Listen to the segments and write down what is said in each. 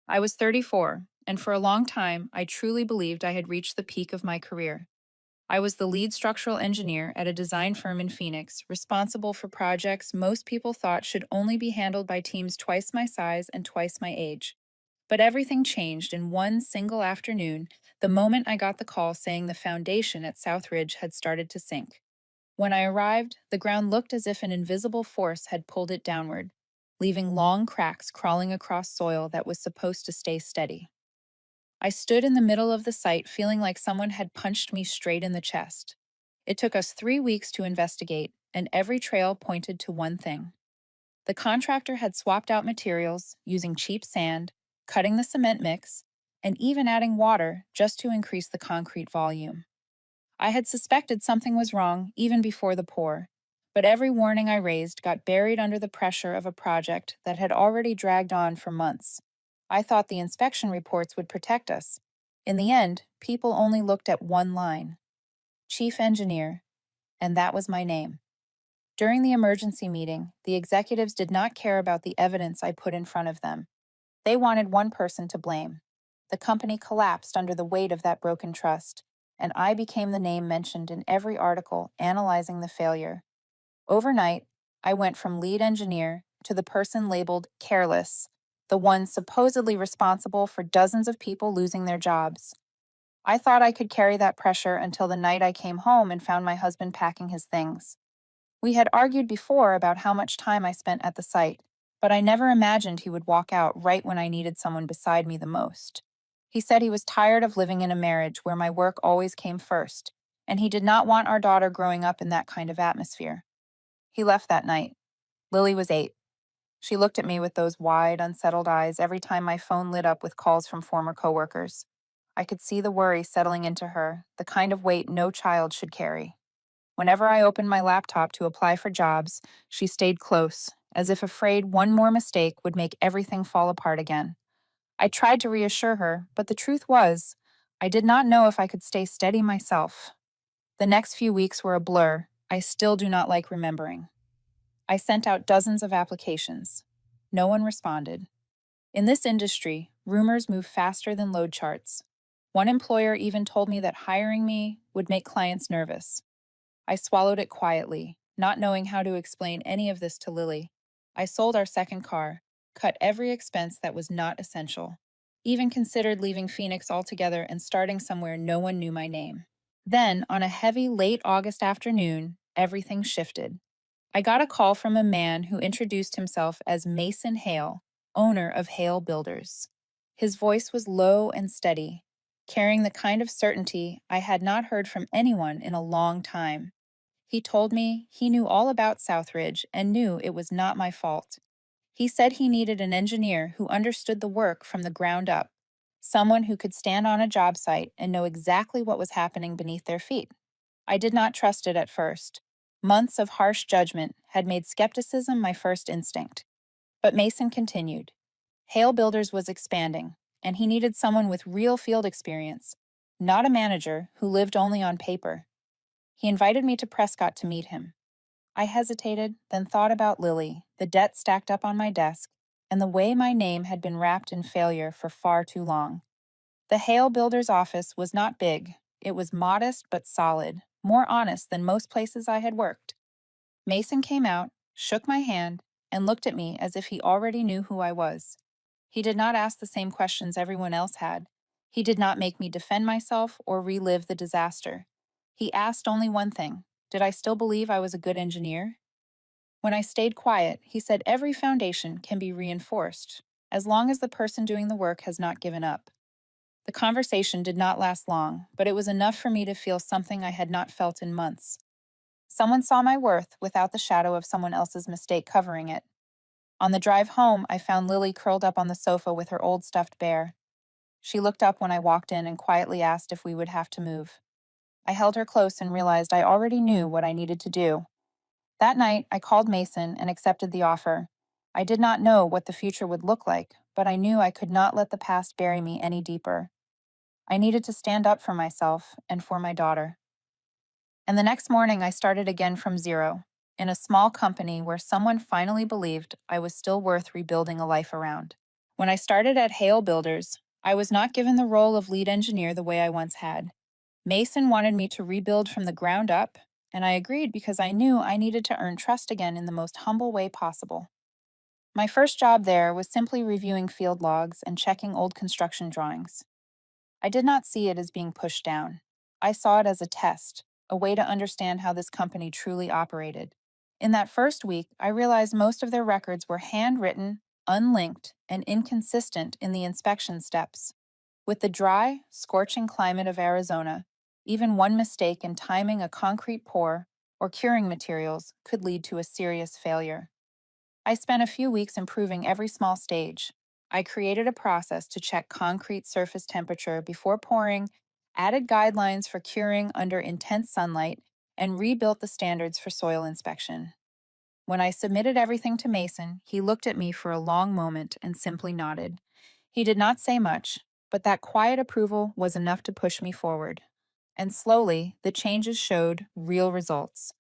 I was 34, and for a long time, I truly believed I had reached the peak of my career. I was the lead structural engineer at a design firm in Phoenix, responsible for projects most people thought should only be handled by teams twice my size and twice my age. But everything changed in one single afternoon the moment I got the call saying the foundation at Southridge had started to sink. When I arrived, the ground looked as if an invisible force had pulled it downward, leaving long cracks crawling across soil that was supposed to stay steady. I stood in the middle of the site feeling like someone had punched me straight in the chest. It took us 3 weeks to investigate, and every trail pointed to one thing. The contractor had swapped out materials, using cheap sand, cutting the cement mix, and even adding water just to increase the concrete volume. I had suspected something was wrong even before the pour, but every warning I raised got buried under the pressure of a project that had already dragged on for months. I thought the inspection reports would protect us. In the end, people only looked at one line: Chief Engineer, and that was my name. During the emergency meeting, the executives did not care about the evidence I put in front of them. They wanted one person to blame. The company collapsed under the weight of that broken trust, and I became the name mentioned in every article analyzing the failure. Overnight, I went from lead engineer to the person labeled careless, the one supposedly responsible for dozens of people losing their jobs. I thought I could carry that pressure until the night I came home and found my husband packing his things. We had argued before about how much time I spent at the site, but I never imagined he would walk out right when I needed someone beside me the most. He said he was tired of living in a marriage where my work always came first, and he did not want our daughter growing up in that kind of atmosphere. He left that night. Lily was 8. She looked at me with those wide, unsettled eyes every time my phone lit up with calls from former coworkers. I could see the worry settling into her, the kind of weight no child should carry. Whenever I opened my laptop to apply for jobs, she stayed close, as if afraid one more mistake would make everything fall apart again. I tried to reassure her, but the truth was, I did not know if I could stay steady myself. The next few weeks were a blur I still do not like remembering. I sent out dozens of applications. No one responded. In this industry, rumors move faster than load charts. One employer even told me that hiring me would make clients nervous. I swallowed it quietly, not knowing how to explain any of this to Lily. I sold our second car, cut every expense that was not essential, even considered leaving Phoenix altogether and starting somewhere no one knew my name. Then, on a heavy late August afternoon, everything shifted. I got a call from a man who introduced himself as Mason Hale, owner of Hale Builders. His voice was low and steady, carrying the kind of certainty I had not heard from anyone in a long time. He told me he knew all about Southridge and knew it was not my fault. He said he needed an engineer who understood the work from the ground up, someone who could stand on a job site and know exactly what was happening beneath their feet. I did not trust it at first. Months of harsh judgment had made skepticism my first instinct. But Mason continued. Hale Builders was expanding, and he needed someone with real field experience, not a manager who lived only on paper. He invited me to Prescott to meet him. I hesitated, then thought about Lily, the debt stacked up on my desk, and the way my name had been wrapped in failure for far too long. The Hale Builders office was not big. It was modest but solid, more honest than most places I had worked. Mason came out, shook my hand, and looked at me as if he already knew who I was. He did not ask the same questions everyone else had. He did not make me defend myself or relive the disaster. He asked only one thing: did I still believe I was a good engineer? When I stayed quiet, he said every foundation can be reinforced, as long as the person doing the work has not given up. The conversation did not last long, but it was enough for me to feel something I had not felt in months. Someone saw my worth without the shadow of someone else's mistake covering it. On the drive home, I found Lily curled up on the sofa with her old stuffed bear. She looked up when I walked in and quietly asked if we would have to move. I held her close and realized I already knew what I needed to do. That night, I called Mason and accepted the offer. I did not know what the future would look like, but I knew I could not let the past bury me any deeper. I needed to stand up for myself and for my daughter. And the next morning, I started again from zero, in a small company where someone finally believed I was still worth rebuilding a life around. When I started at Hale Builders, I was not given the role of lead engineer the way I once had. Mason wanted me to rebuild from the ground up, and I agreed because I knew I needed to earn trust again in the most humble way possible. My first job there was simply reviewing field logs and checking old construction drawings. I did not see it as being pushed down. I saw it as a test, a way to understand how this company truly operated. In that first week, I realized most of their records were handwritten, unlinked, and inconsistent in the inspection steps. With the dry, scorching climate of Arizona, even one mistake in timing a concrete pour or curing materials could lead to a serious failure. I spent a few weeks improving every small stage. I created a process to check concrete surface temperature before pouring, added guidelines for curing under intense sunlight, and rebuilt the standards for soil inspection. When I submitted everything to Mason, he looked at me for a long moment and simply nodded. He did not say much, but that quiet approval was enough to push me forward. And slowly, the changes showed real results.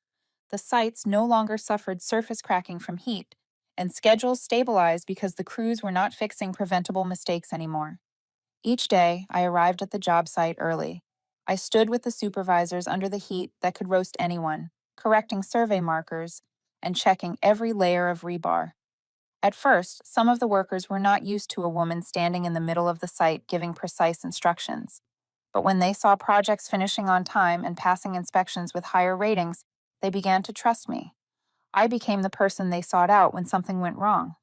The sites no longer suffered surface cracking from heat, and schedules stabilized because the crews were not fixing preventable mistakes anymore. Each day, I arrived at the job site early. I stood with the supervisors under the heat that could roast anyone, correcting survey markers and checking every layer of rebar. At first, some of the workers were not used to a woman standing in the middle of the site giving precise instructions. But when they saw projects finishing on time and passing inspections with higher ratings, they began to trust me. I became the person they sought out when something went wrong.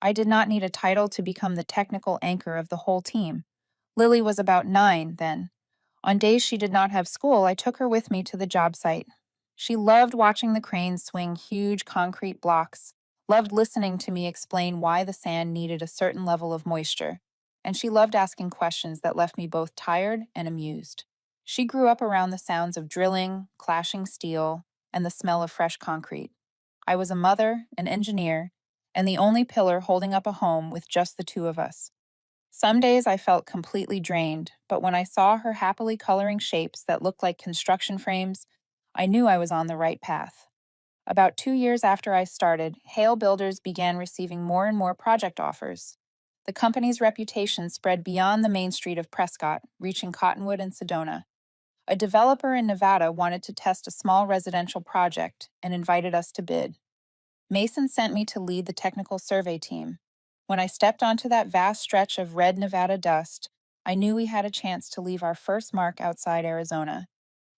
I did not need a title to become the technical anchor of the whole team. Lily was about 9 then. On days she did not have school, I took her with me to the job site. She loved watching the cranes swing huge concrete blocks, loved listening to me explain why the sand needed a certain level of moisture, and she loved asking questions that left me both tired and amused. She grew up around the sounds of drilling, clashing steel, and the smell of fresh concrete. I was a mother, an engineer, and the only pillar holding up a home with just the two of us. Some days I felt completely drained, but when I saw her happily coloring shapes that looked like construction frames, I knew I was on the right path. About 2 years after I started, Hale Builders began receiving more and more project offers. The company's reputation spread beyond the main street of Prescott, reaching Cottonwood and Sedona. A developer in Nevada wanted to test a small residential project and invited us to bid. Mason sent me to lead the technical survey team. When I stepped onto that vast stretch of red Nevada dust, I knew we had a chance to leave our first mark outside Arizona.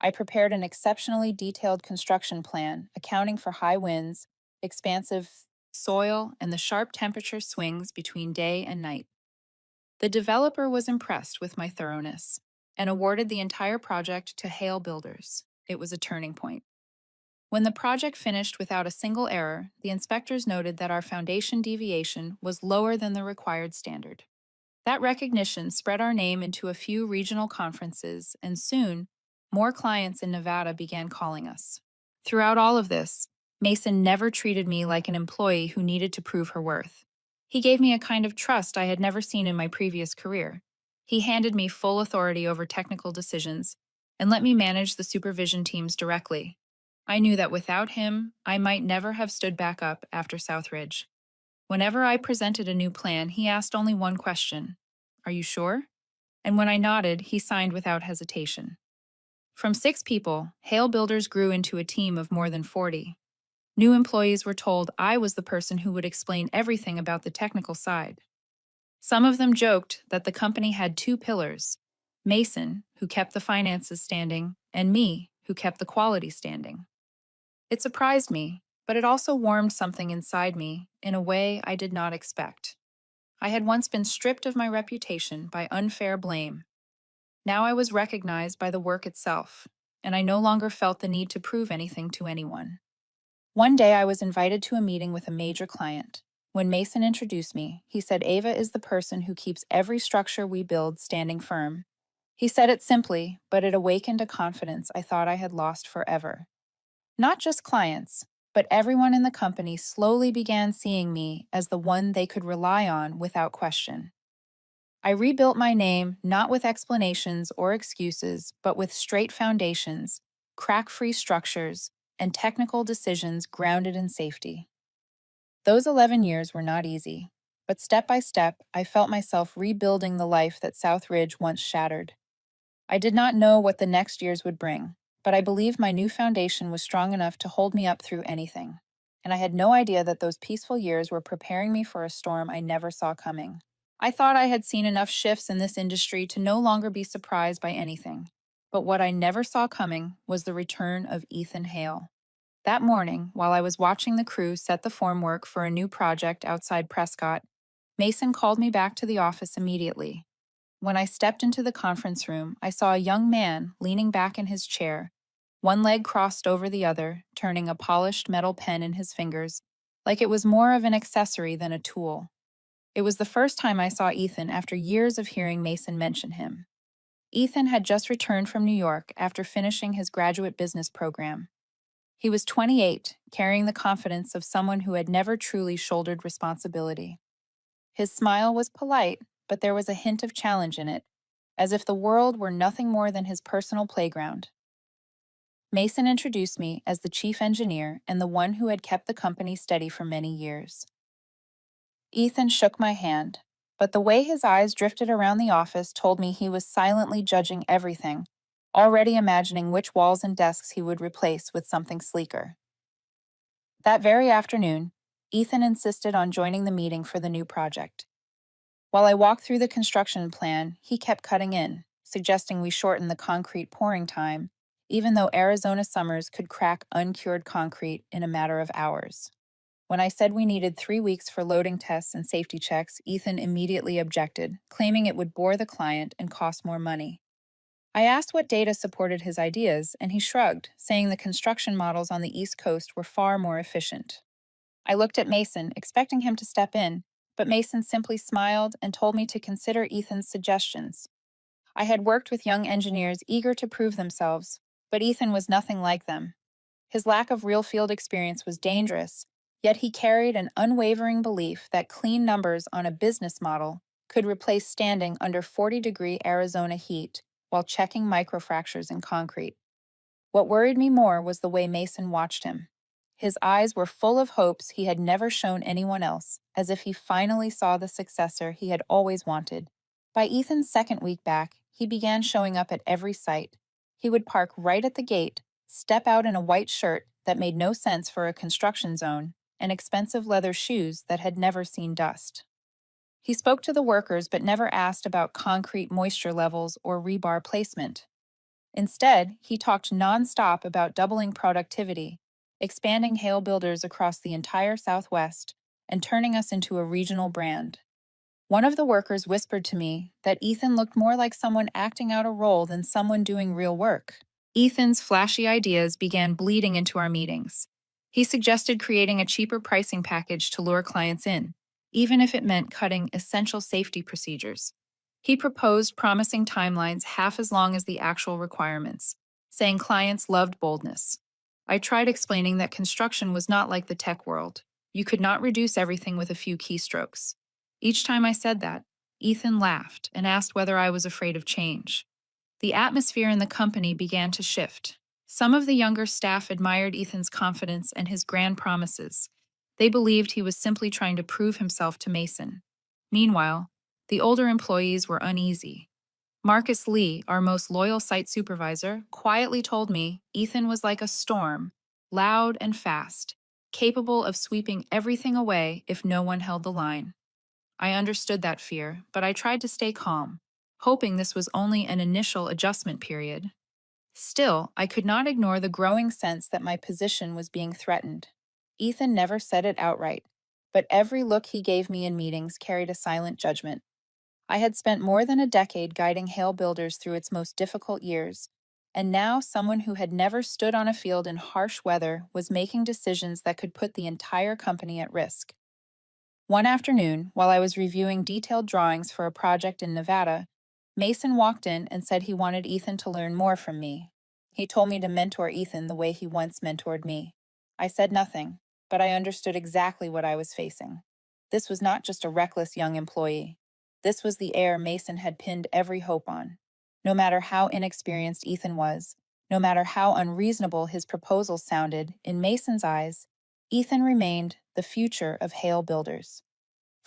I prepared an exceptionally detailed construction plan, accounting for high winds, expansive soil, and the sharp temperature swings between day and night. The developer was impressed with my thoroughness and awarded the entire project to Hale Builders. It was a turning point. When the project finished without a single error, the inspectors noted that our foundation deviation was lower than the required standard. That recognition spread our name into a few regional conferences, and soon, more clients in Nevada began calling us. Throughout all of this, Mason never treated me like an employee who needed to prove her worth. He gave me a kind of trust I had never seen in my previous career. He handed me full authority over technical decisions and let me manage the supervision teams directly. I knew that without him, I might never have stood back up after Southridge. Whenever I presented a new plan, he asked only one question: "Are you sure?" And when I nodded, he signed without hesitation. From 6 people, Hale Builders grew into a team of more than 40. New employees were told I was the person who would explain everything about the technical side. Some of them joked that the company had 2 pillars: Mason, who kept the finances standing, and me, who kept the quality standing. It surprised me, but it also warmed something inside me in a way I did not expect. I had once been stripped of my reputation by unfair blame. Now I was recognized by the work itself, and I no longer felt the need to prove anything to anyone. One day I was invited to a meeting with a major client. When Mason introduced me, he said Ava is the person who keeps every structure we build standing firm. He said it simply, but it awakened a confidence I thought I had lost forever. Not just clients, but everyone in the company slowly began seeing me as the one they could rely on without question. I rebuilt my name not with explanations or excuses, but with straight foundations, crack-free structures, and technical decisions grounded in safety. Those 11 years were not easy. But step by step, I felt myself rebuilding the life that South Ridge once shattered. I did not know what the next years would bring, but I believed my new foundation was strong enough to hold me up through anything. And I had no idea that those peaceful years were preparing me for a storm I never saw coming. I thought I had seen enough shifts in this industry to no longer be surprised by anything. But what I never saw coming was the return of Ethan Hale. That morning, while I was watching the crew set the formwork for a new project outside Prescott, Mason called me back to the office immediately. When I stepped into the conference room, I saw a young man leaning back in his chair, one leg crossed over the other, turning a polished metal pen in his fingers, like it was more of an accessory than a tool. It was the first time I saw Ethan after years of hearing Mason mention him. Ethan had just returned from New York after finishing his graduate business program. He was 28, carrying the confidence of someone who had never truly shouldered responsibility. His smile was polite, but there was a hint of challenge in it, as if the world were nothing more than his personal playground. Mason introduced me as the chief engineer and the one who had kept the company steady for many years. Ethan shook my hand, but the way his eyes drifted around the office told me he was silently judging everything, already imagining which walls and desks he would replace with something sleeker. That very afternoon, Ethan insisted on joining the meeting for the new project. While I walked through the construction plan, he kept cutting in, suggesting we shorten the concrete pouring time, even though Arizona summers could crack uncured concrete in a matter of hours. When I said we needed 3 weeks for loading tests and safety checks, Ethan immediately objected, claiming it would bore the client and cost more money. I asked what data supported his ideas, and he shrugged, saying the construction models on the East Coast were far more efficient. I looked at Mason, expecting him to step in, but Mason simply smiled and told me to consider Ethan's suggestions. I had worked with young engineers eager to prove themselves, but Ethan was nothing like them. His lack of real field experience was dangerous, yet he carried an unwavering belief that clean numbers on a business model could replace standing under 40-degree Arizona heat while checking microfractures in concrete. What worried me more was the way Mason watched him. His eyes were full of hopes he had never shown anyone else, as if he finally saw the successor he had always wanted. By Ethan's second week back, he began showing up at every site. He would park right at the gate, step out in a white shirt that made no sense for a construction zone, and expensive leather shoes that had never seen dust. He spoke to the workers but never asked about concrete moisture levels or rebar placement. Instead, he talked nonstop about doubling productivity, expanding Hale Builders across the entire Southwest, and turning us into a regional brand. One of the workers whispered to me that Ethan looked more like someone acting out a role than someone doing real work. Ethan's flashy ideas began bleeding into our meetings. He suggested creating a cheaper pricing package to lure clients in, even if it meant cutting essential safety procedures. He proposed promising timelines half as long as the actual requirements, saying clients loved boldness. I tried explaining that construction was not like the tech world. You could not reduce everything with a few keystrokes. Each time I said that, Ethan laughed and asked whether I was afraid of change. The atmosphere in the company began to shift. Some of the younger staff admired Ethan's confidence and his grand promises. They believed he was simply trying to prove himself to Mason. Meanwhile, the older employees were uneasy. Marcus Lee, our most loyal site supervisor, quietly told me Ethan was like a storm, loud and fast, capable of sweeping everything away if no one held the line. I understood that fear, but I tried to stay calm, hoping this was only an initial adjustment period. Still, I could not ignore the growing sense that my position was being threatened. Ethan never said it outright, but every look he gave me in meetings carried a silent judgment. I had spent more than a decade guiding Hale Builders through its most difficult years, and now someone who had never stood on a field in harsh weather was making decisions that could put the entire company at risk. One afternoon, while I was reviewing detailed drawings for a project in Nevada, Mason walked in and said he wanted Ethan to learn more from me. He told me to mentor Ethan the way he once mentored me. I said nothing, but I understood exactly what I was facing. This was not just a reckless young employee. This was the heir Mason had pinned every hope on. No matter how inexperienced Ethan was, no matter how unreasonable his proposals sounded, in Mason's eyes, Ethan remained the future of Hale Builders.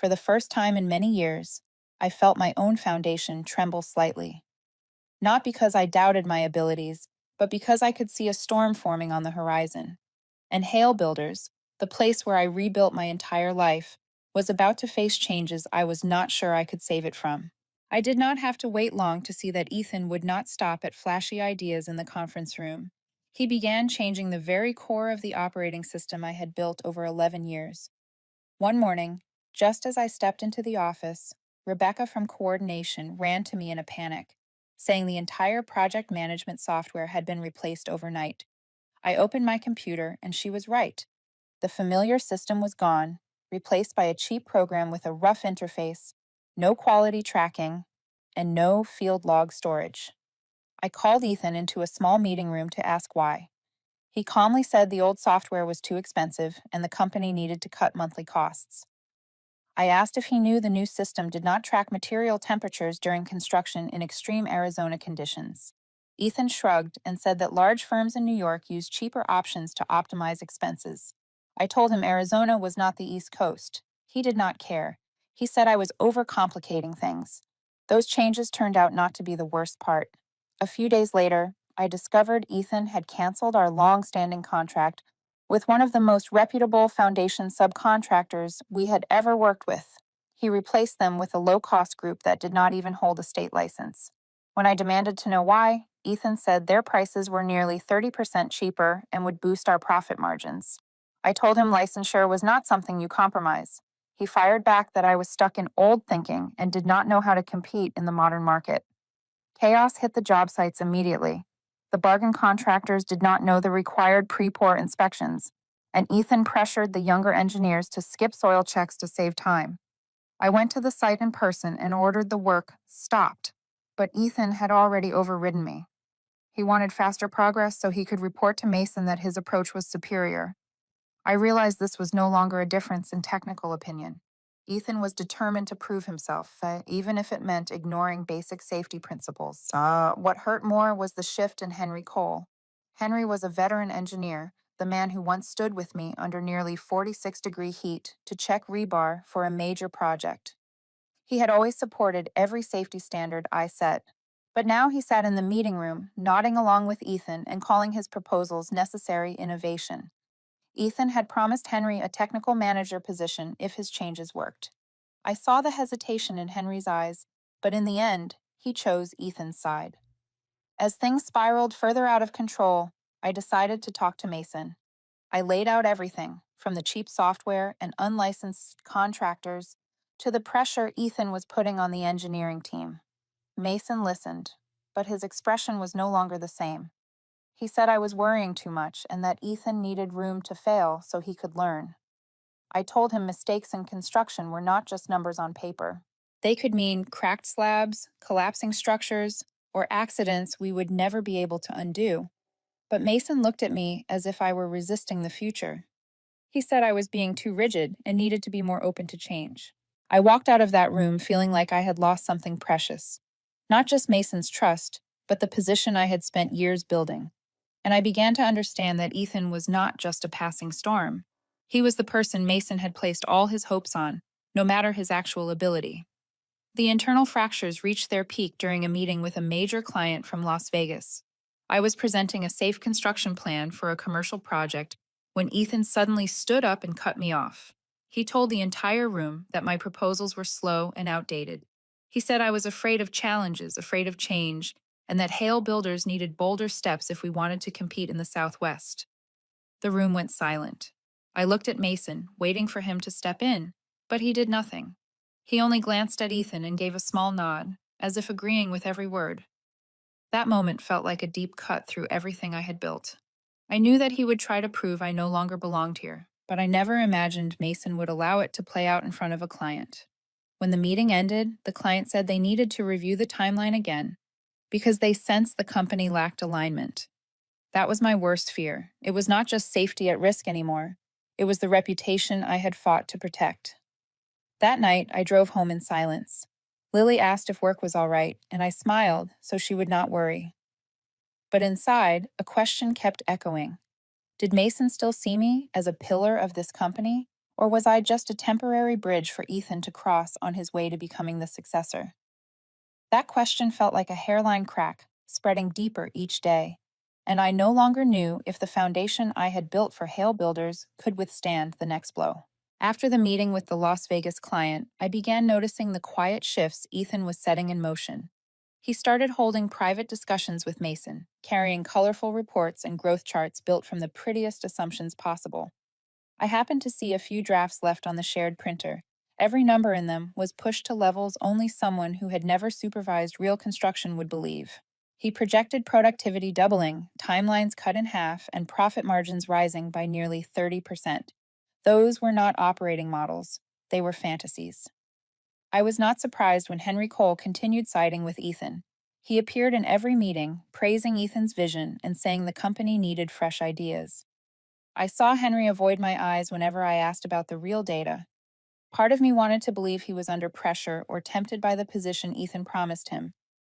For the first time in many years, I felt my own foundation tremble slightly. Not because I doubted my abilities, but because I could see a storm forming on the horizon. And Hale Builders, the place where I rebuilt my entire life, was about to face changes I was not sure I could save it from. I did not have to wait long to see that Ethan would not stop at flashy ideas in the conference room. He began changing the very core of the operating system I had built over 11 years. One morning, just as I stepped into the office, Rebecca from coordination ran to me in a panic, saying the entire project management software had been replaced overnight. I opened my computer, and she was right. The familiar system was gone, replaced by a cheap program with a rough interface, no quality tracking, and no field log storage. I called Ethan into a small meeting room to ask why. He calmly said the old software was too expensive and the company needed to cut monthly costs. I asked if he knew the new system did not track material temperatures during construction in extreme Arizona conditions. Ethan shrugged and said that large firms in New York use cheaper options to optimize expenses. I told him Arizona was not the East Coast. He did not care. He said I was overcomplicating things. Those changes turned out not to be the worst part. A few days later, I discovered Ethan had canceled our long-standing contract with one of the most reputable foundation subcontractors we had ever worked with. He replaced them with a low-cost group that did not even hold a state license. When I demanded to know why, Ethan said their prices were nearly 30% cheaper and would boost our profit margins. I told him licensure was not something you compromise. He fired back that I was stuck in old thinking and did not know how to compete in the modern market. Chaos hit the job sites immediately. The bargain contractors did not know the required pre-pour inspections, and Ethan pressured the younger engineers to skip soil checks to save time. I went to the site in person and ordered the work stopped, but Ethan had already overridden me. He wanted faster progress so he could report to Mason that his approach was superior. I realized this was no longer a difference in technical opinion. Ethan was determined to prove himself, even if it meant ignoring basic safety principles. What hurt more was the shift in Henry Cole. Henry was a veteran engineer, the man who once stood with me under nearly 46-degree heat to check rebar for a major project. He had always supported every safety standard I set. But now he sat in the meeting room, nodding along with Ethan and calling his proposals necessary innovation. Ethan had promised Henry a technical manager position if his changes worked. I saw the hesitation in Henry's eyes, but in the end, he chose Ethan's side. As things spiraled further out of control, I decided to talk to Mason. I laid out everything, from the cheap software and unlicensed contractors to the pressure Ethan was putting on the engineering team. Mason listened, but his expression was no longer the same. He said I was worrying too much and that Ethan needed room to fail so he could learn. I told him mistakes in construction were not just numbers on paper. They could mean cracked slabs, collapsing structures, or accidents we would never be able to undo. But Mason looked at me as if I were resisting the future. He said I was being too rigid and needed to be more open to change. I walked out of that room feeling like I had lost something precious. Not just Mason's trust, but the position I had spent years building. And I began to understand that Ethan was not just a passing storm. He was the person Mason had placed all his hopes on, no matter his actual ability. The internal fractures reached their peak during a meeting with a major client from Las Vegas. I was presenting a safe construction plan for a commercial project when Ethan suddenly stood up and cut me off. He told the entire room that my proposals were slow and outdated. He said I was afraid of challenges, afraid of change, and that Hale Builders needed bolder steps if we wanted to compete in the Southwest. The room went silent. I looked at Mason, waiting for him to step in, but he did nothing. He only glanced at Ethan and gave a small nod, as if agreeing with every word. That moment felt like a deep cut through everything I had built. I knew that he would try to prove I no longer belonged here, but I never imagined Mason would allow it to play out in front of a client. When the meeting ended, the client said they needed to review the timeline again because they sensed the company lacked alignment. That was my worst fear. It was not just safety at risk anymore. It was the reputation I had fought to protect. That night, I drove home in silence. Lily asked if work was all right, and I smiled so she would not worry. But inside, a question kept echoing. Did Mason still see me as a pillar of this company, Or was I just a temporary bridge for Ethan to cross on his way to becoming the successor? That question felt like a hairline crack, spreading deeper each day, and I no longer knew if the foundation I had built for Hale Builders could withstand the next blow. After the meeting with the Las Vegas client, I began noticing the quiet shifts Ethan was setting in motion. He started holding private discussions with Mason, carrying colorful reports and growth charts built from the prettiest assumptions possible. I happened to see a few drafts left on the shared printer. Every number in them was pushed to levels only someone who had never supervised real construction would believe. He projected productivity doubling, timelines cut in half, and profit margins rising by nearly 30%. Those were not operating models, they were fantasies. I was not surprised when Henry Cole continued siding with Ethan. He appeared in every meeting, praising Ethan's vision and saying the company needed fresh ideas. I saw Henry avoid my eyes whenever I asked about the real data. Part of me wanted to believe he was under pressure or tempted by the position Ethan promised him,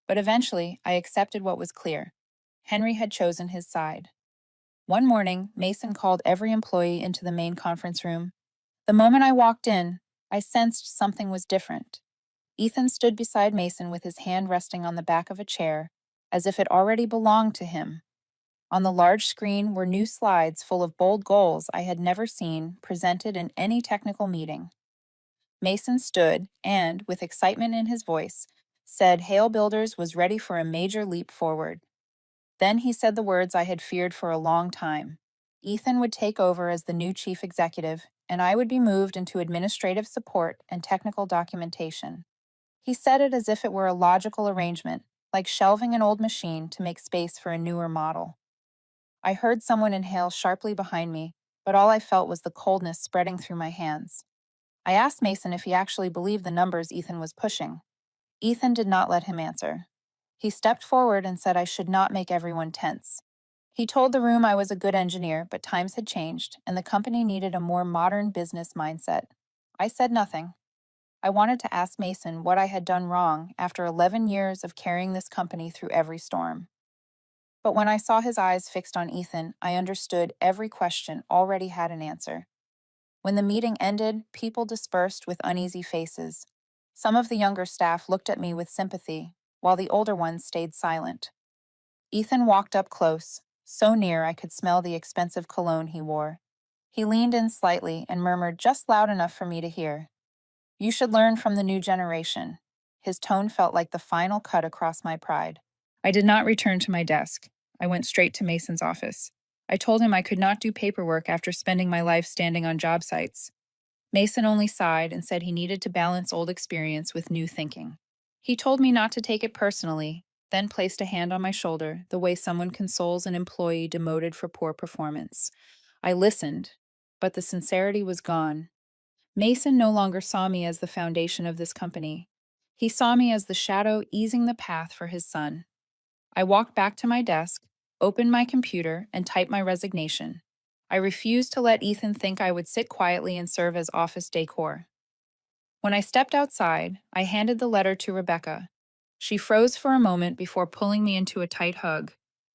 but eventually I accepted what was clear. Henry had chosen his side. One morning, Mason called every employee into the main conference room. The moment I walked in, I sensed something was different. Ethan stood beside Mason with his hand resting on the back of a chair, as if it already belonged to him. On the large screen were new slides full of bold goals I had never seen presented in any technical meeting. Mason stood and, with excitement in his voice, said Hale Builders was ready for a major leap forward. Then he said the words I had feared for a long time. Ethan would take over as the new chief executive, and I would be moved into administrative support and technical documentation. He said it as if it were a logical arrangement, like shelving an old machine to make space for a newer model. I heard someone inhale sharply behind me, but all I felt was the coldness spreading through my hands. I asked Mason if he actually believed the numbers Ethan was pushing. Ethan did not let him answer. He stepped forward and said I should not make everyone tense. He told the room I was a good engineer, but times had changed, and the company needed a more modern business mindset. I said nothing. I wanted to ask Mason what I had done wrong after 11 years of carrying this company through every storm. But when I saw his eyes fixed on Ethan, I understood every question already had an answer. When the meeting ended, people dispersed with uneasy faces. Some of the younger staff looked at me with sympathy, while the older ones stayed silent. Ethan walked up close, so near I could smell the expensive cologne he wore. He leaned in slightly and murmured just loud enough for me to hear, "You should learn from the new generation." His tone felt like the final cut across my pride. I did not return to my desk. I went straight to Mason's office. I told him I could not do paperwork after spending my life standing on job sites. Mason only sighed and said he needed to balance old experience with new thinking. He told me not to take it personally, then placed a hand on my shoulder, the way someone consoles an employee demoted for poor performance. I listened, but the sincerity was gone. Mason no longer saw me as the foundation of this company. He saw me as the shadow easing the path for his son. I walked back to my desk, opened my computer, and typed my resignation. I refused to let Ethan think I would sit quietly and serve as office decor. When I stepped outside, I handed the letter to Rebecca. She froze for a moment before pulling me into a tight hug.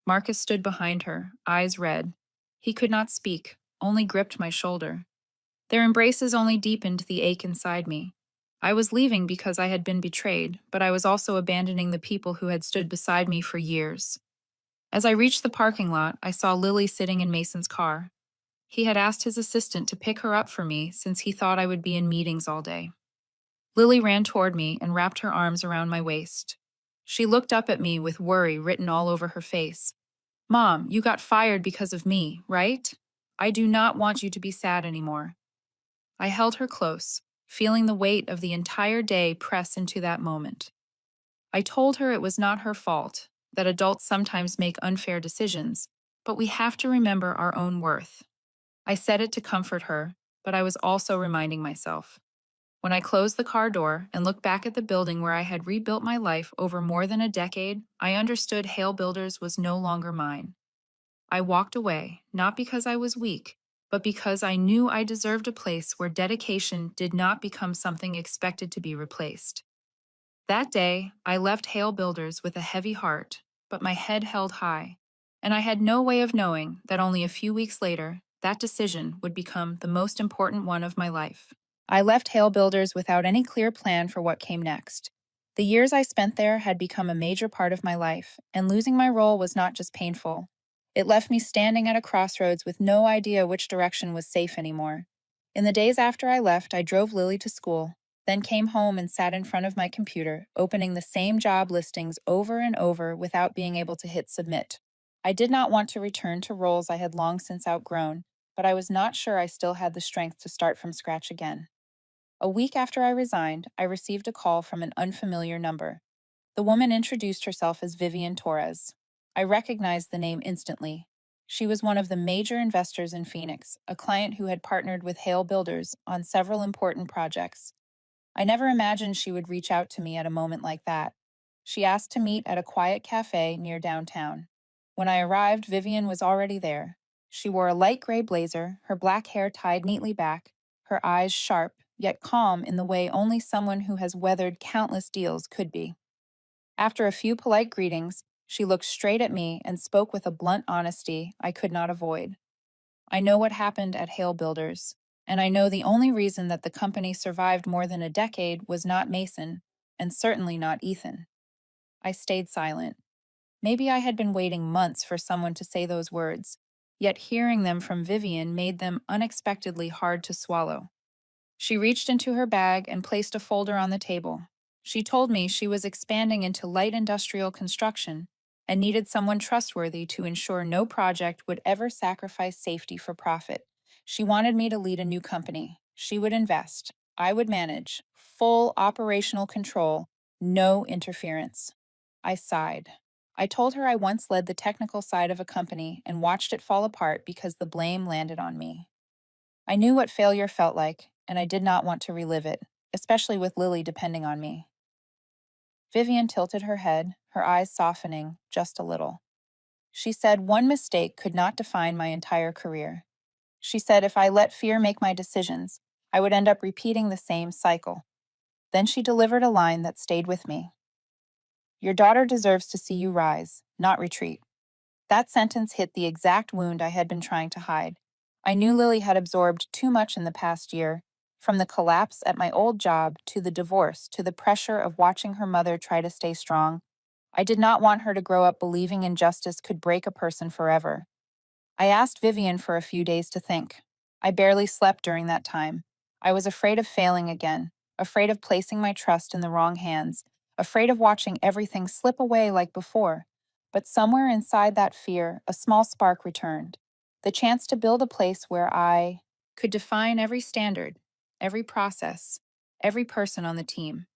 Marcus stood behind her, eyes red. He could not speak, only gripped my shoulder. Their embraces only deepened the ache inside me. I was leaving because I had been betrayed, but I was also abandoning the people who had stood beside me for years. As I reached the parking lot, I saw Lily sitting in Mason's car. He had asked his assistant to pick her up for me since he thought I would be in meetings all day. Lily ran toward me and wrapped her arms around my waist. She looked up at me with worry written all over her face. "Mom, you got fired because of me, right? I do not want you to be sad anymore." I held her close, feeling the weight of the entire day press into that moment. I told her it was not her fault, that adults sometimes make unfair decisions, but we have to remember our own worth. I said it to comfort her, but I was also reminding myself. When I closed the car door and looked back at the building where I had rebuilt my life over more than a decade, I understood Hale Builders was no longer mine. I walked away, not because I was weak, but because I knew I deserved a place where dedication did not become something expected to be replaced. That day, I left Hale Builders with a heavy heart, but my head held high, and I had no way of knowing that only a few weeks later, That decision would become the most important one of my life. I left Hale Builders without any clear plan for what came next. The years I spent there had become a major part of my life, and losing my role was not just painful. It left me standing at a crossroads with no idea which direction was safe anymore. In the days after I left, I drove Lily to school, then came home and sat in front of my computer, opening the same job listings over and over without being able to hit submit. I did not want to return to roles I had long since outgrown, but I was not sure I still had the strength to start from scratch again. A week after I resigned, I received a call from an unfamiliar number. The woman introduced herself as Vivian Torres. I recognized the name instantly. She was one of the major investors in Phoenix, a client who had partnered with Hale Builders on several important projects. I never imagined she would reach out to me at a moment like that. She asked to meet at a quiet cafe near downtown. When I arrived, Vivian was already there. She wore a light gray blazer, her black hair tied neatly back, her eyes sharp, yet calm in the way only someone who has weathered countless deals could be. After a few polite greetings, she looked straight at me and spoke with a blunt honesty I could not avoid. I know what happened at Hale Builders, and I know the only reason that the company survived more than a decade was not Mason, and certainly not Ethan. I stayed silent. Maybe I had been waiting months for someone to say those words, yet hearing them from Vivian made them unexpectedly hard to swallow. She reached into her bag and placed a folder on the table. She told me she was expanding into light industrial construction and needed someone trustworthy to ensure no project would ever sacrifice safety for profit. She wanted me to lead a new company. She would invest. I would manage. Full operational control. No interference. I sighed. I told her I once led the technical side of a company and watched it fall apart because the blame landed on me. I knew what failure felt like, and I did not want to relive it, especially with Lily depending on me. Vivian tilted her head, her eyes softening just a little. She said one mistake could not define my entire career. She said if I let fear make my decisions, I would end up repeating the same cycle. Then she delivered a line that stayed with me. Your daughter deserves to see you rise, not retreat. That sentence hit the exact wound I had been trying to hide. I knew Lily had absorbed too much in the past year, from the collapse at my old job to the divorce to the pressure of watching her mother try to stay strong. I did not want her to grow up believing injustice could break a person forever. I asked Vivian for a few days to think. I barely slept during that time. I was afraid of failing again, afraid of placing my trust in the wrong hands, afraid of watching everything slip away like before. But somewhere inside that fear, a small spark returned. The chance to build a place where I could define every standard, every process, every person on the team.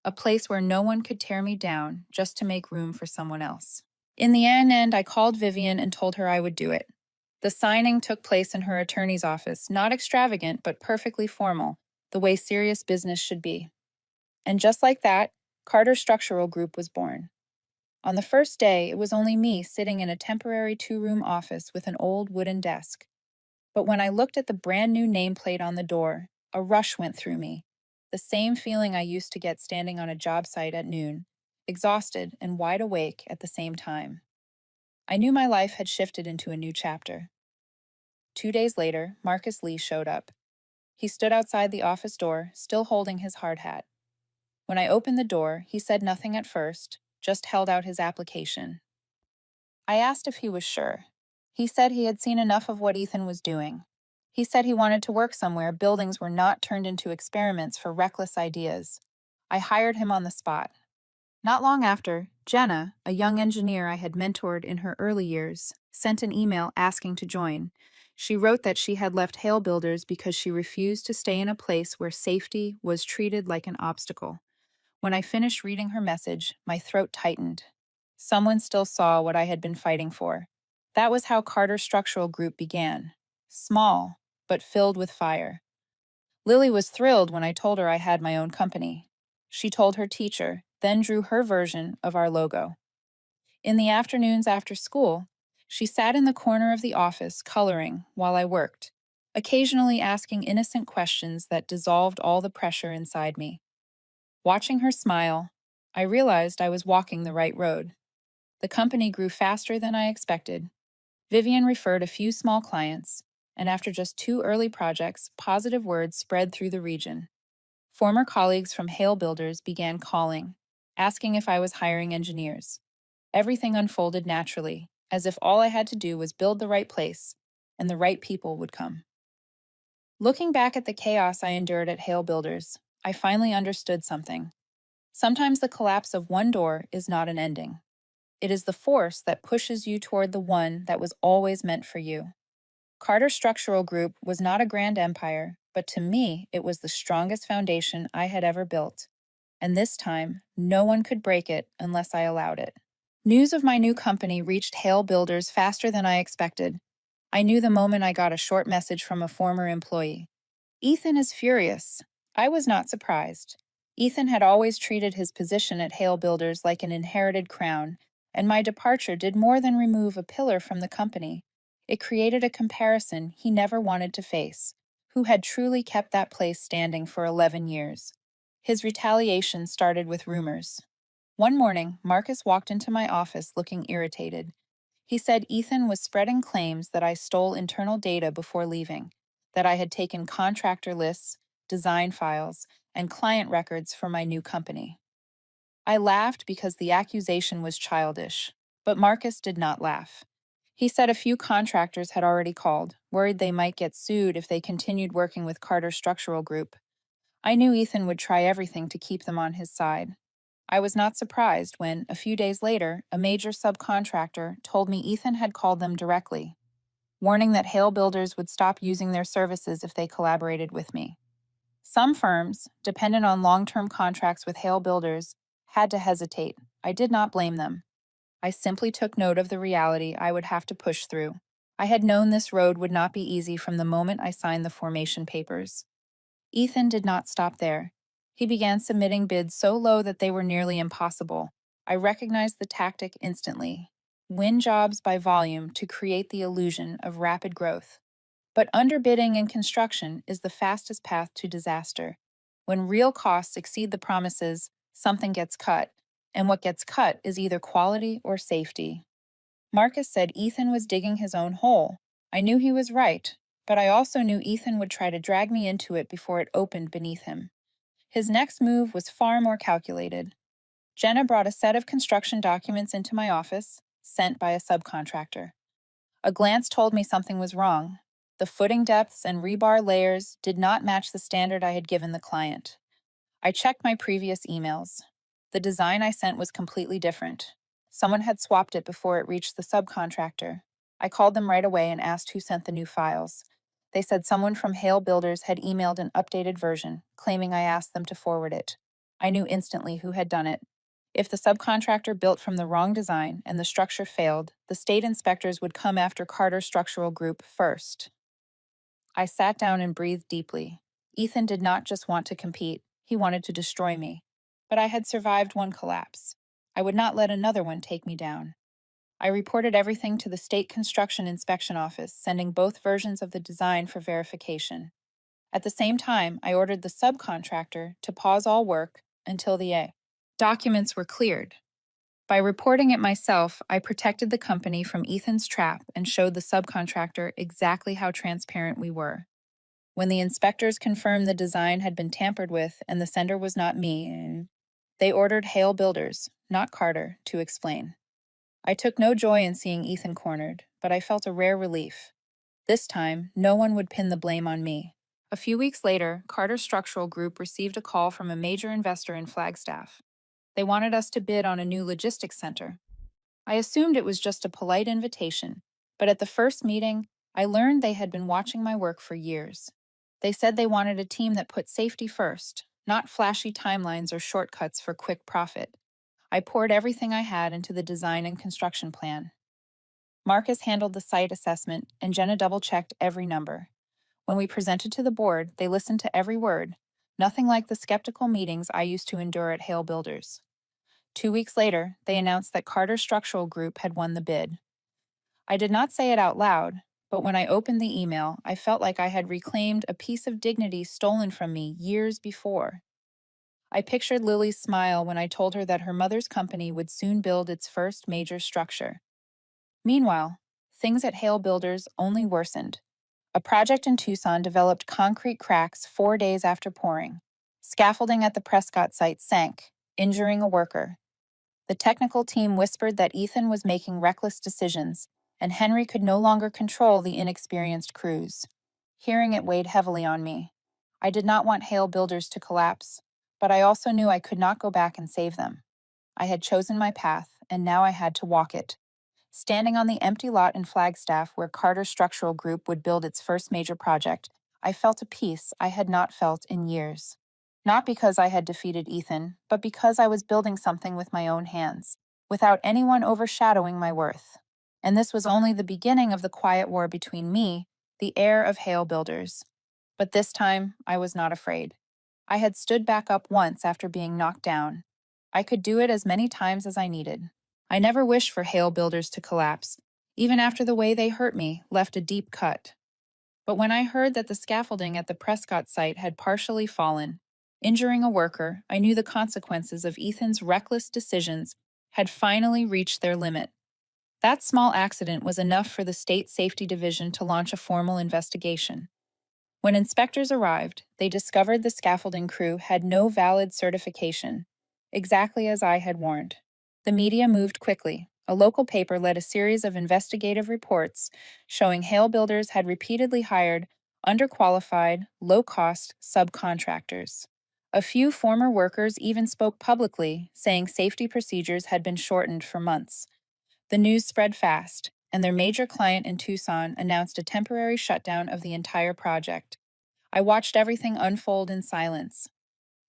A place where no one could tear me down just to make room for someone else. In the end, I called Vivian and told her I would do it. The signing took place in her attorney's office, not extravagant, but perfectly formal, the way serious business should be. And just like that, Carter Structural Group was born. On the first day, it was only me sitting in a temporary two-room office with an old wooden desk. But when I looked at the brand new nameplate on the door, a rush went through me. The same feeling I used to get standing on a job site at noon, exhausted and wide awake at the same time. I knew my life had shifted into a new chapter. 2 days later, Marcus Lee showed up. He stood outside the office door, still holding his hard hat. When I opened the door, he said nothing at first, just held out his application. I asked if he was sure. He said he had seen enough of what Ethan was doing. He said he wanted to work somewhere buildings were not turned into experiments for reckless ideas. I hired him on the spot. Not long after, Jenna, a young engineer I had mentored in her early years, sent an email asking to join. She wrote that she had left Hale Builders because she refused to stay in a place where safety was treated like an obstacle. When I finished reading her message, my throat tightened. Someone still saw what I had been fighting for. That was how Carter Structural Group began. Small, but filled with fire. Lily was thrilled when I told her I had my own company. She told her teacher, then drew her version of our logo. In the afternoons after school, she sat in the corner of the office coloring while I worked, occasionally asking innocent questions that dissolved all the pressure inside me. Watching her smile, I realized I was walking the right road. The company grew faster than I expected. Vivian referred a few small clients. and after just 2 early projects, positive word spread through the region. Former colleagues from Hale Builders began calling, asking if I was hiring engineers. Everything unfolded naturally, as if all I had to do was build the right place, and the right people would come. Looking back at the chaos I endured at Hale Builders, I finally understood something. Sometimes the collapse of one door is not an ending. It is the force that pushes you toward the one that was always meant for you. Carter Structural Group was not a grand empire, but to me, it was the strongest foundation I had ever built. And this time, no one could break it unless I allowed it. News of my new company reached Hale Builders faster than I expected. I knew the moment I got a short message from a former employee. Ethan is furious. I was not surprised. Ethan had always treated his position at Hale Builders like an inherited crown, and my departure did more than remove a pillar from the company. It created a comparison he never wanted to face. Who had truly kept that place standing for 11 years? His retaliation started with rumors. One morning, Marcus walked into my office looking irritated. He said Ethan was spreading claims that I stole internal data before leaving, that I had taken contractor lists, design files, and client records for my new company. I laughed because the accusation was childish, but Marcus did not laugh. He said a few contractors had already called, worried they might get sued if they continued working with Carter Structural Group. I knew Ethan would try everything to keep them on his side. I was not surprised when, a few days later, a major subcontractor told me Ethan had called them directly, warning that Hale Builders would stop using their services if they collaborated with me. Some firms, dependent on long-term contracts with Hale Builders, had to hesitate. I did not blame them. I simply took note of the reality I would have to push through. I had known this road would not be easy from the moment I signed the formation papers. Ethan did not stop there. He began submitting bids so low that they were nearly impossible. I recognized the tactic instantly. Win jobs by volume to create the illusion of rapid growth. But underbidding in construction is the fastest path to disaster. When real costs exceed the promises, something gets cut, and what gets cut is either quality or safety. Marcus said Ethan was digging his own hole. I knew he was right, but I also knew Ethan would try to drag me into it before it opened beneath him. His next move was far more calculated. Jenna brought a set of construction documents into my office, sent by a subcontractor. A glance told me something was wrong. The footing depths and rebar layers did not match the standard I had given the client. I checked my previous emails. The design I sent was completely different. Someone had swapped it before it reached the subcontractor. I called them right away and asked who sent the new files. They said someone from Hale Builders had emailed an updated version, claiming I asked them to forward it. I knew instantly who had done it. If the subcontractor built from the wrong design and the structure failed, the state inspectors would come after Carter Structural Group first. I sat down and breathed deeply. Ethan did not just want to compete, he wanted to destroy me. But I had survived one collapse. I would not let another one take me down. I reported everything to the State Construction Inspection Office, sending both versions of the design for verification. At the same time, I ordered the subcontractor to pause all work until the documents were cleared. By reporting it myself, I protected the company from Ethan's trap and showed the subcontractor exactly how transparent we were. When the inspectors confirmed the design had been tampered with and the sender was not me, they ordered Hale Builders, not Carter, to explain. I took no joy in seeing Ethan cornered, but I felt a rare relief. This time, no one would pin the blame on me. A few weeks later, Carter Structural Group received a call from a major investor in Flagstaff. They wanted us to bid on a new logistics center. I assumed it was just a polite invitation, but at the first meeting, I learned they had been watching my work for years. They said they wanted a team that put safety first, not flashy timelines or shortcuts for quick profit. I poured everything I had into the design and construction plan. Marcus handled the site assessment, and Jenna double-checked every number. When we presented to the board, they listened to every word, nothing like the skeptical meetings I used to endure at Hale Builders. 2 weeks later, they announced that Carter Structural Group had won the bid. I did not say it out loud, but when I opened the email, I felt like I had reclaimed a piece of dignity stolen from me years before. I pictured Lily's smile when I told her that her mother's company would soon build its first major structure. Meanwhile, things at Hale Builders only worsened. A project in Tucson developed concrete cracks 4 days after pouring. Scaffolding at the Prescott site sank, injuring a worker. The technical team whispered that Ethan was making reckless decisions, and Henry could no longer control the inexperienced crews. Hearing it weighed heavily on me. I did not want Hale Builders to collapse, but I also knew I could not go back and save them. I had chosen my path, and now I had to walk it. Standing on the empty lot in Flagstaff where Carter Structural Group would build its first major project, I felt a peace I had not felt in years. Not because I had defeated Ethan, but because I was building something with my own hands, without anyone overshadowing my worth. And this was only the beginning of the quiet war between me, the heir of Hale Builders. But this time, I was not afraid. I had stood back up once after being knocked down. I could do it as many times as I needed. I never wished for Hale Builders to collapse, even after the way they hurt me left a deep cut. But when I heard that the scaffolding at the Prescott site had partially fallen, injuring a worker, I knew the consequences of Ethan's reckless decisions had finally reached their limit. That small accident was enough for the State Safety Division to launch a formal investigation. When inspectors arrived, they discovered the scaffolding crew had no valid certification, exactly as I had warned. The media moved quickly. A local paper led a series of investigative reports showing Hale Builders had repeatedly hired underqualified, low-cost subcontractors. A few former workers even spoke publicly, saying safety procedures had been shortened for months. The news spread fast, and their major client in Tucson announced a temporary shutdown of the entire project. I watched everything unfold in silence.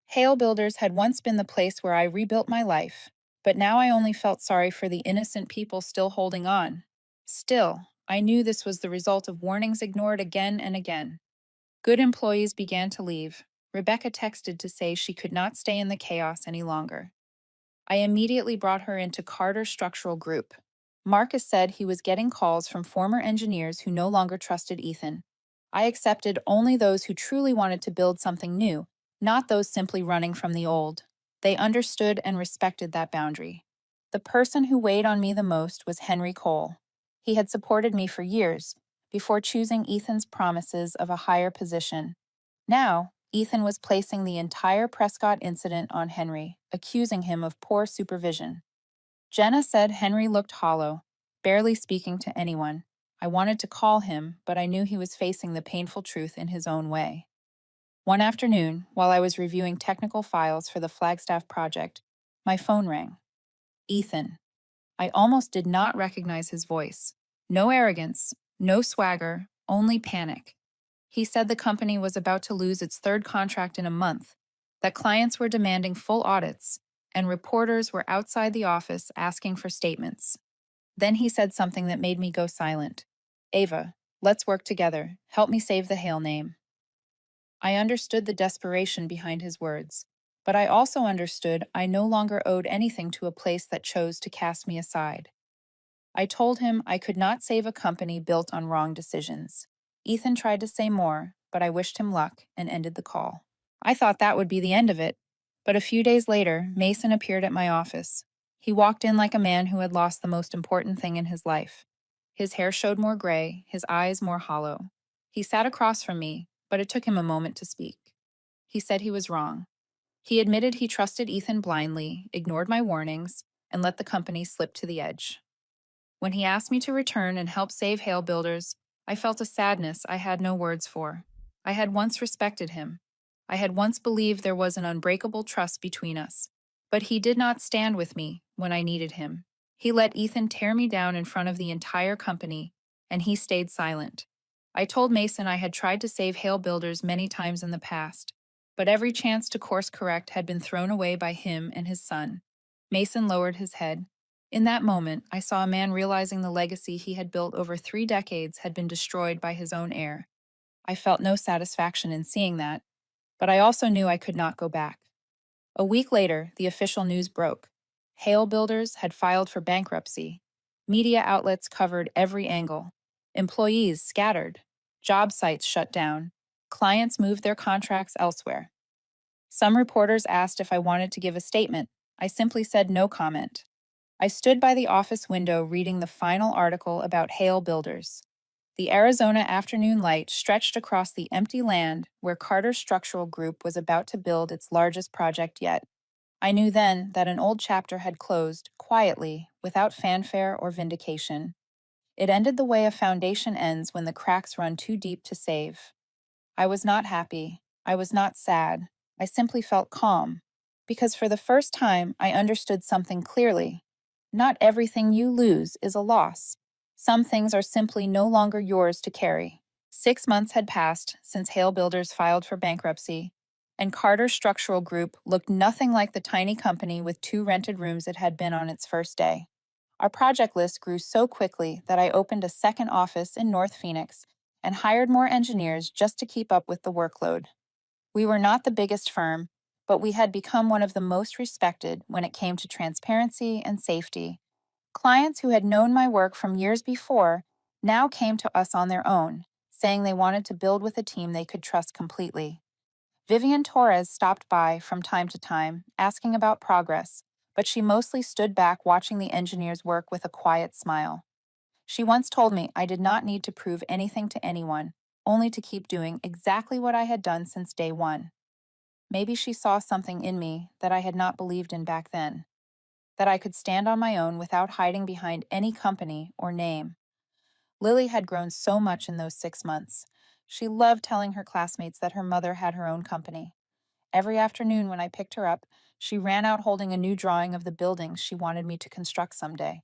Hale Builders had once been the place where I rebuilt my life, but now I only felt sorry for the innocent people still holding on. Still, I knew this was the result of warnings ignored again and again. Good employees began to leave. Rebecca texted to say she could not stay in the chaos any longer. I immediately brought her into Carter Structural Group. Marcus said he was getting calls from former engineers who no longer trusted Ethan. I accepted only those who truly wanted to build something new, not those simply running from the old. They understood and respected that boundary. The person who weighed on me the most was Henry Cole. He had supported me for years, before choosing Ethan's promises of a higher position. Now, Ethan was placing the entire Prescott incident on Henry, accusing him of poor supervision. Jenna said Henry looked hollow, barely speaking to anyone. I wanted to call him, but I knew he was facing the painful truth in his own way. One afternoon, while I was reviewing technical files for the Flagstaff project, my phone rang. Ethan. I almost did not recognize his voice. No arrogance, no swagger, only panic. He said the company was about to lose its third contract in a month, that clients were demanding full audits, and reporters were outside the office asking for statements. Then he said something that made me go silent. Ava, let's work together. Help me save the Hale name. I understood the desperation behind his words, but I also understood I no longer owed anything to a place that chose to cast me aside. I told him I could not save a company built on wrong decisions. Ethan tried to say more, but I wished him luck and ended the call. I thought that would be the end of it, but a few days later, Mason appeared at my office. He walked in like a man who had lost the most important thing in his life. His hair showed more gray, his eyes more hollow. He sat across from me, but it took him a moment to speak. He said he was wrong. He admitted he trusted Ethan blindly, ignored my warnings, and let the company slip to the edge. When he asked me to return and help save Hale Builders, I felt a sadness I had no words for. I had once respected him. I had once believed there was an unbreakable trust between us. But he did not stand with me when I needed him. He let Ethan tear me down in front of the entire company, and he stayed silent. I told Mason I had tried to save Hale Builders many times in the past, but every chance to course correct had been thrown away by him and his son. Mason lowered his head. In that moment, I saw a man realizing the legacy he had built over 3 decades had been destroyed by his own heir. I felt no satisfaction in seeing that, but I also knew I could not go back. A week later, the official news broke. Hale Builders had filed for bankruptcy. Media outlets covered every angle. Employees scattered. Job sites shut down. Clients moved their contracts elsewhere. Some reporters asked if I wanted to give a statement. I simply said no comment. I stood by the office window reading the final article about Hale Builders. The Arizona afternoon light stretched across the empty land where Carter's structural group was about to build its largest project yet. I knew then that an old chapter had closed, quietly, without fanfare or vindication. It ended the way a foundation ends when the cracks run too deep to save. I was not happy. I was not sad. I simply felt calm. Because for the first time, I understood something clearly. Not everything you lose is a loss. Some things are simply no longer yours to carry. 6 months had passed since Hale Builders filed for bankruptcy, and Carter's Structural Group looked nothing like the tiny company with 2 rented rooms it had been on its first day. Our project list grew so quickly that I opened a second office in North Phoenix and hired more engineers just to keep up with the workload. We were not the biggest firm, but we had become one of the most respected when it came to transparency and safety. Clients who had known my work from years before now came to us on their own, saying they wanted to build with a team they could trust completely. Vivian Torres stopped by from time to time, asking about progress, but she mostly stood back watching the engineers work with a quiet smile. She once told me I did not need to prove anything to anyone, only to keep doing exactly what I had done since day one. Maybe she saw something in me that I had not believed in back then, that I could stand on my own without hiding behind any company or name. Lily had grown so much in those 6 months. She loved telling her classmates that her mother had her own company. Every afternoon when I picked her up, she ran out holding a new drawing of the buildings she wanted me to construct someday.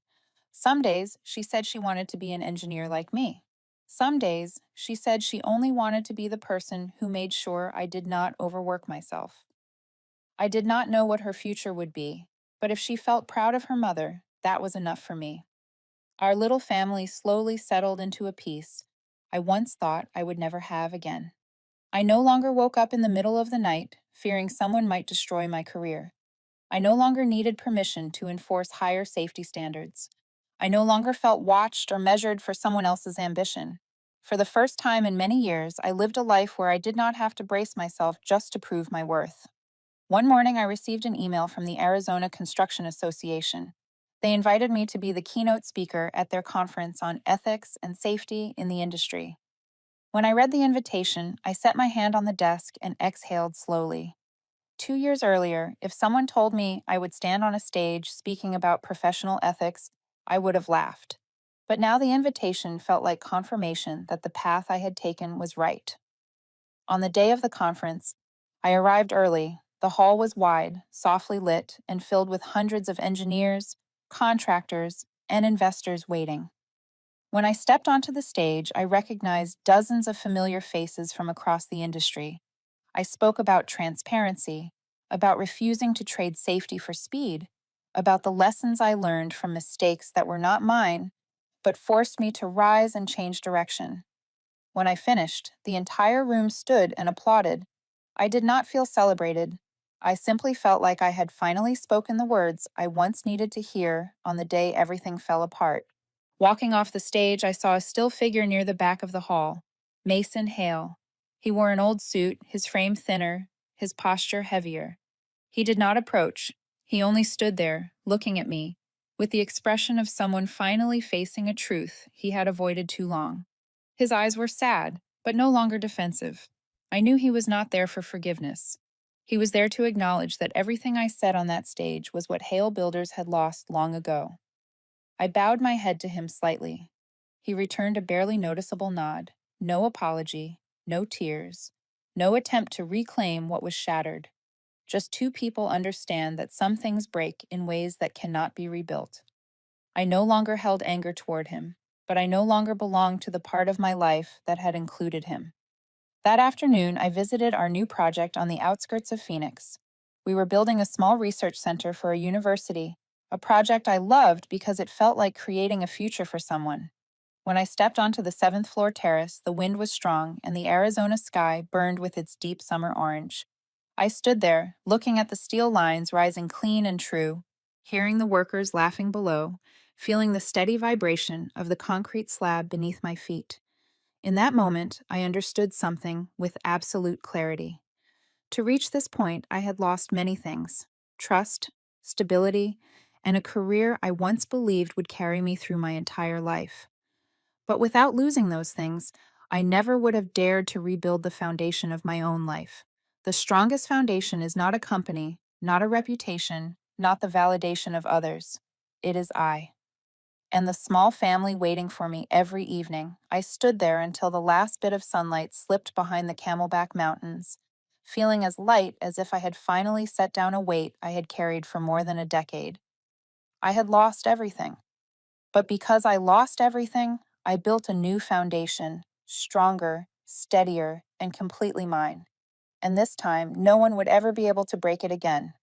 Some days, she said she wanted to be an engineer like me. Some days, she said she only wanted to be the person who made sure I did not overwork myself. I did not know what her future would be, but if she felt proud of her mother, that was enough for me. Our little family slowly settled into a peace I once thought I would never have again. I no longer woke up in the middle of the night, fearing someone might destroy my career. I no longer needed permission to enforce higher safety standards. I no longer felt watched or measured for someone else's ambition. For the first time in many years, I lived a life where I did not have to brace myself just to prove my worth. One morning, I received an email from the Arizona Construction Association. They invited me to be the keynote speaker at their conference on ethics and safety in the industry. When I read the invitation, I set my hand on the desk and exhaled slowly. 2 years earlier, if someone told me I would stand on a stage speaking about professional ethics, I would have laughed. But now the invitation felt like confirmation that the path I had taken was right. On the day of the conference, I arrived early. The hall was wide, softly lit, and filled with hundreds of engineers, contractors, and investors waiting. When I stepped onto the stage, I recognized dozens of familiar faces from across the industry. I spoke about transparency, about refusing to trade safety for speed, about the lessons I learned from mistakes that were not mine, but forced me to rise and change direction. When I finished, the entire room stood and applauded. I did not feel celebrated. I simply felt like I had finally spoken the words I once needed to hear on the day everything fell apart. Walking off the stage, I saw a still figure near the back of the hall, Mason Hale. He wore an old suit, his frame thinner, his posture heavier. He did not approach. He only stood there, looking at me, with the expression of someone finally facing a truth he had avoided too long. His eyes were sad, but no longer defensive. I knew he was not there for forgiveness. He was there to acknowledge that everything I said on that stage was what Hale Builders had lost long ago. I bowed my head to him slightly. He returned a barely noticeable nod. No apology, no tears, no attempt to reclaim what was shattered. Just two people understand that some things break in ways that cannot be rebuilt. I no longer held anger toward him, but I no longer belonged to the part of my life that had included him. That afternoon, I visited our new project on the outskirts of Phoenix. We were building a small research center for a university, a project I loved because it felt like creating a future for someone. When I stepped onto the seventh floor terrace, the wind was strong and the Arizona sky burned with its deep summer orange. I stood there, looking at the steel lines rising clean and true, hearing the workers laughing below, feeling the steady vibration of the concrete slab beneath my feet. In that moment, I understood something with absolute clarity. To reach this point, I had lost many things: trust, stability, and a career I once believed would carry me through my entire life. But without losing those things, I never would have dared to rebuild the foundation of my own life. The strongest foundation is not a company, not a reputation, not the validation of others. It is I. And the small family waiting for me every evening. I stood there until the last bit of sunlight slipped behind the Camelback Mountains, feeling as light as if I had finally set down a weight I had carried for more than a decade. I had lost everything. But because I lost everything, I built a new foundation, stronger, steadier, and completely mine. And this time, no one would ever be able to break it again,